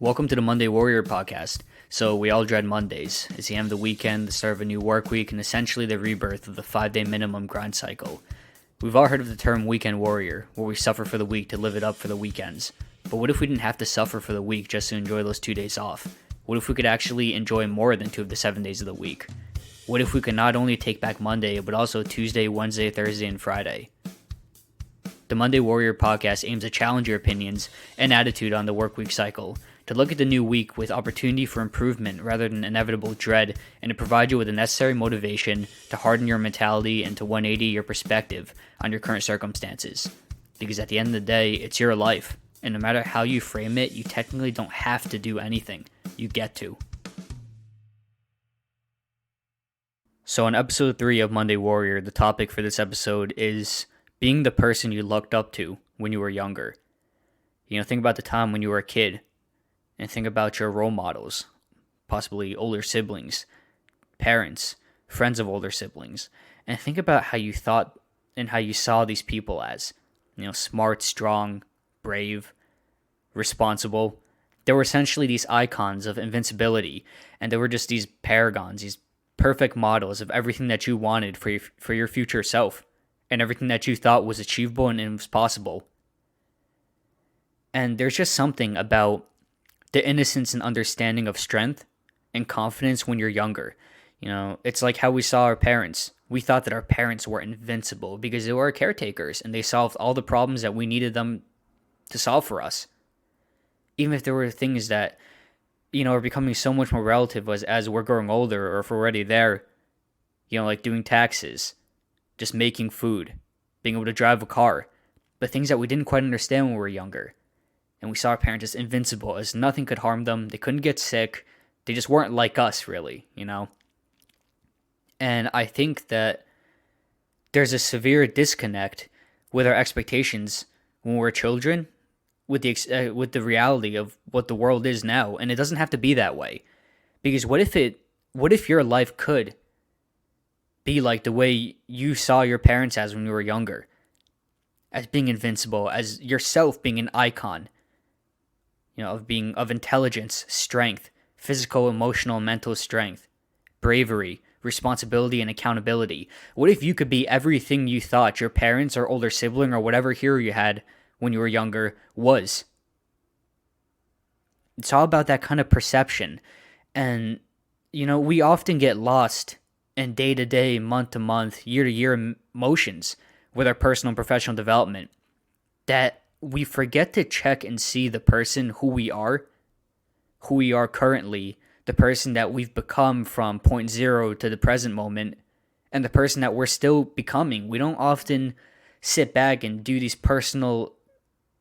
Welcome to the Monday Warrior podcast. So we all dread Mondays. It's the end of the weekend, the start of a new work week, and essentially the rebirth of the 5-day minimum grind cycle. We've all heard of the term weekend warrior, where we suffer for the week to live it up for the weekends. But what if we didn't have to suffer for the week just to enjoy those 2 days off? What if we could actually enjoy more than 2 of the 7 days of the week? What if we could not only take back Monday, but also Tuesday, Wednesday, Thursday, and Friday? The Monday Warrior podcast aims to challenge your opinions and attitude on the workweek cycle, to look at the new week with opportunity for improvement rather than inevitable dread, and to provide you with the necessary motivation to harden your mentality and to 180 your perspective on your current circumstances. Because at the end of the day, it's your life, and no matter how you frame it, you technically don't have to do anything. You get to. So on episode 3 of Monday Warrior, the topic for this episode is being the person you looked up to when you were younger. Think about the time when you were a kid, and think about your role models, possibly older siblings, parents, friends of older siblings, and think about how you thought and how you saw these people as, smart, strong, brave, responsible. They were essentially these icons of invincibility, and they were just these paragons, these perfect models of everything that you wanted for your future self, and everything that you thought was achievable and was possible. And there's just something about the innocence and understanding of strength and confidence when you're younger. It's like how we saw our parents. We thought that our parents were invincible because they were our caretakers and they solved all the problems that we needed them to solve for us. Even if there were things that, are becoming so much more relative as we're growing older, or if we're already there, like doing taxes, just making food, being able to drive a car, but things that we didn't quite understand when we were younger. And we saw our parents as invincible, as nothing could harm them. They couldn't get sick. They just weren't like us, really, And I think that there's a severe disconnect with our expectations when we're children with the reality of what the world is now. And it doesn't have to be that way. Because what if your life could be like the way you saw your parents as when you were younger? As being invincible, as yourself being an icon. Of intelligence, strength, physical, emotional, mental strength, bravery, responsibility, and accountability. What if you could be everything you thought your parents or older sibling or whatever hero you had when you were younger was? It's all about that kind of perception. And, we often get lost in day-to-day, month-to-month, year-to-year motions with our personal and professional development that we forget to check and see the person who we are currently, the person that we've become from point zero to the present moment, and the person that we're still becoming. We don't often sit back and do these personal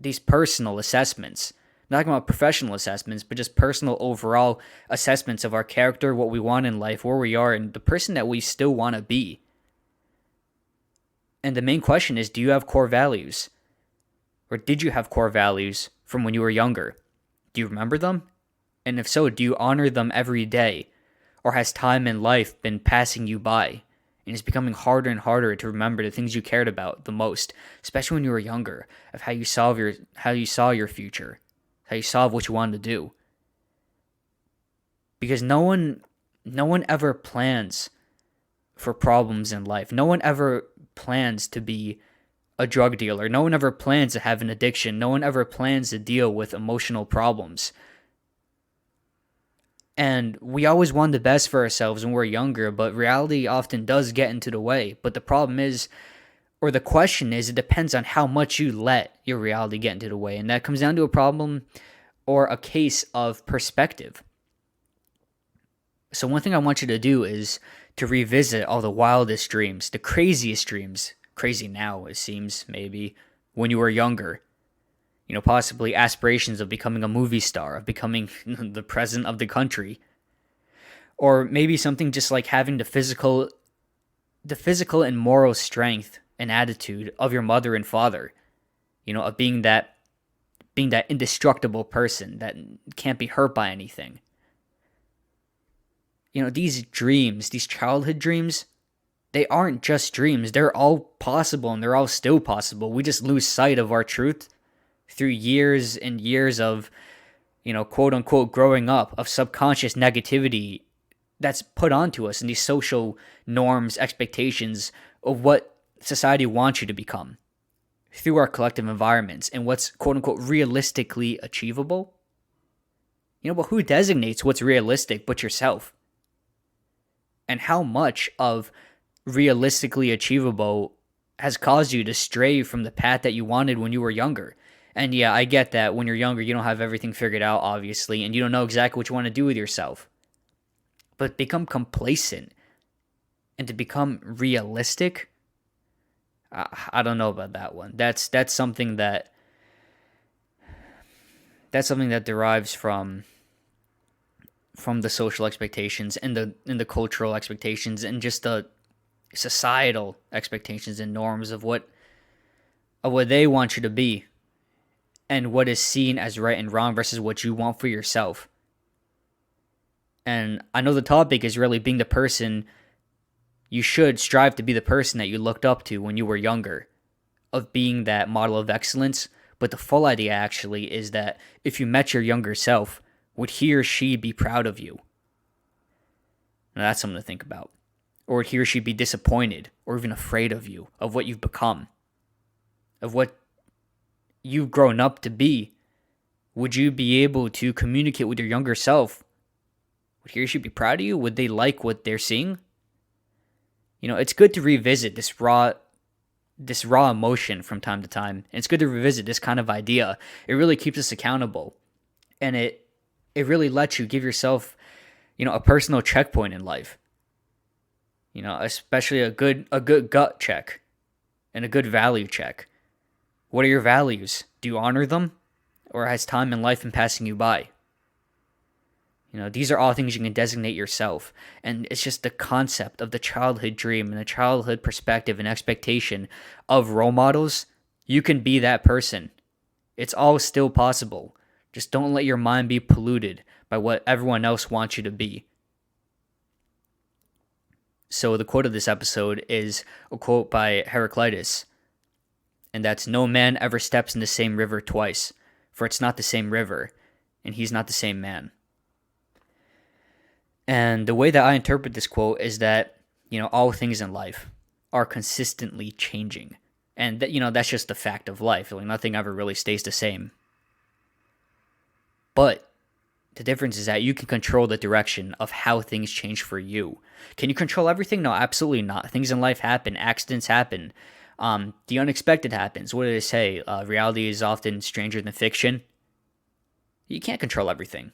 assessments. I'm not talking about professional assessments, but just personal overall assessments of our character, what we want in life, where we are, and the person that we still want to be. And the main question is, do you have core values? Or did you have core values from when you were younger? Do you remember them? And if so, do you honor them every day? Or has time and life been passing you by? And it's becoming harder and harder to remember the things you cared about the most, especially when you were younger, of how you saw your future, how you saw what you wanted to do. Because no one ever plans for problems in life. No one ever plans to be a drug dealer. No one ever plans to have an addiction. No one ever plans to deal with emotional problems. And we always want the best for ourselves when we're younger, but reality often does get into the way. But the problem is, or the question is, it depends on how much you let your reality get into the way. And that comes down to a problem or a case of perspective. So one thing I want you to do is to revisit all the wildest dreams, the craziest dreams. Crazy now, it seems, maybe, when you were younger. Possibly aspirations of becoming a movie star, of becoming the president of the country. Or maybe something just like having the physical and moral strength and attitude of your mother and father. Of being that indestructible person that can't be hurt by anything. These dreams, these childhood dreams, they aren't just dreams. They're all possible, and they're all still possible. We just lose sight of our truth through years and years of quote unquote, growing up of subconscious negativity that's put onto us and these social norms, expectations of what society wants you to become through our collective environments and what's quote unquote realistically achievable. But who designates what's realistic but yourself? And how much of realistically achievable has caused you to stray from the path that you wanted when you were younger? And yeah, I get that when you're younger, you don't have everything figured out, obviously, and you don't know exactly what you want to do with yourself. But become complacent and to become realistic, I don't know about that one. That's something that derives from the social expectations and the cultural expectations and just the societal expectations and norms of what they want you to be and what is seen as right and wrong versus what you want for yourself. And I know the topic is really being the person. You should strive to be the person that you looked up to when you were younger, of being that model of excellence. But the full idea actually is that if you met your younger self, would he or she be proud of you? Now that's something to think about. Or would he or she be disappointed or even afraid of you, of what you've become, of what you've grown up to be? Would you be able to communicate with your younger self? Would he or she be proud of you? Would they like what they're seeing? It's good to revisit this raw emotion from time to time. And it's good to revisit this kind of idea. It really keeps us accountable. And it really lets you give yourself, a personal checkpoint in life. Especially a good gut check and a good value check. What are your values? Do you honor them? Or has time and life been passing you by? These are all things you can designate yourself. And it's just the concept of the childhood dream and the childhood perspective and expectation of role models. You can be that person. It's all still possible. Just don't let your mind be polluted by what everyone else wants you to be. So the quote of this episode is a quote by Heraclitus. And that's, "No man ever steps in the same river twice, for it's not the same river, and he's not the same man." And the way that I interpret this quote is that, all things in life are consistently changing. And that, that's just the fact of life. Like, nothing ever really stays the same. But the difference is that you can control the direction of how things change for you. Can you control everything? No, absolutely not. Things in life happen. Accidents happen. The unexpected happens. What do they say? Reality is often stranger than fiction. You can't control everything.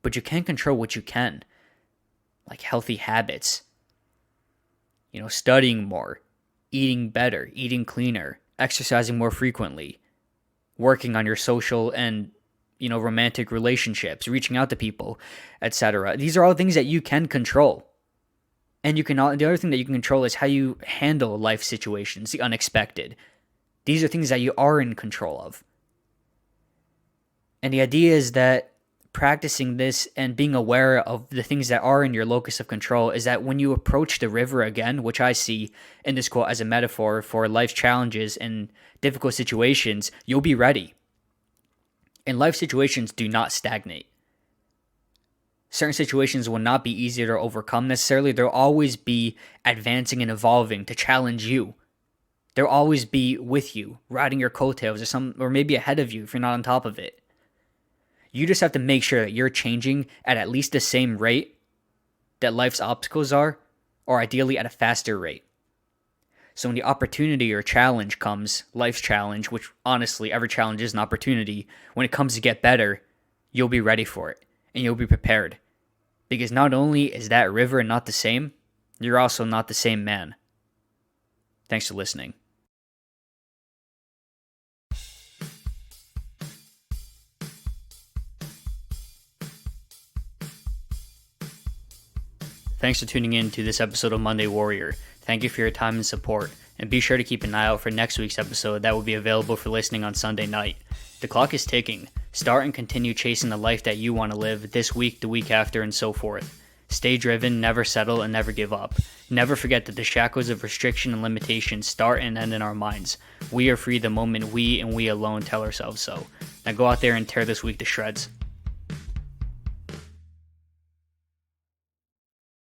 But you can control what you can. Like healthy habits. Studying more. Eating better. Eating cleaner. Exercising more frequently. Working on your social and romantic relationships, reaching out to people, etc. These are all things that you can control. And the other thing that you can control is how you handle life situations, the unexpected. These are things that you are in control of. And the idea is that practicing this and being aware of the things that are in your locus of control is that when you approach the river again, which I see in this quote as a metaphor for life's challenges and difficult situations, you'll be ready. And life situations do not stagnate. Certain situations will not be easier to overcome necessarily. They'll always be advancing and evolving to challenge you. They'll always be with you, riding your coattails or maybe ahead of you if you're not on top of it. You just have to make sure that you're changing at least the same rate that life's obstacles are, or ideally at a faster rate. So when the opportunity or challenge comes, life's challenge, which honestly every challenge is an opportunity, when it comes to get better, you'll be ready for it and you'll be prepared. Because not only is that river not the same, you're also not the same man. Thanks for listening. Thanks for tuning in to this episode of Monday Warrior. Thank you for your time and support. And be sure to keep an eye out for next week's episode that will be available for listening on Sunday night. The clock is ticking. Start and continue chasing the life that you want to live this week, the week after, and so forth. Stay driven, never settle, and never give up. Never forget that the shackles of restriction and limitation start and end in our minds. We are free the moment we and we alone tell ourselves so. Now go out there and tear this week to shreds.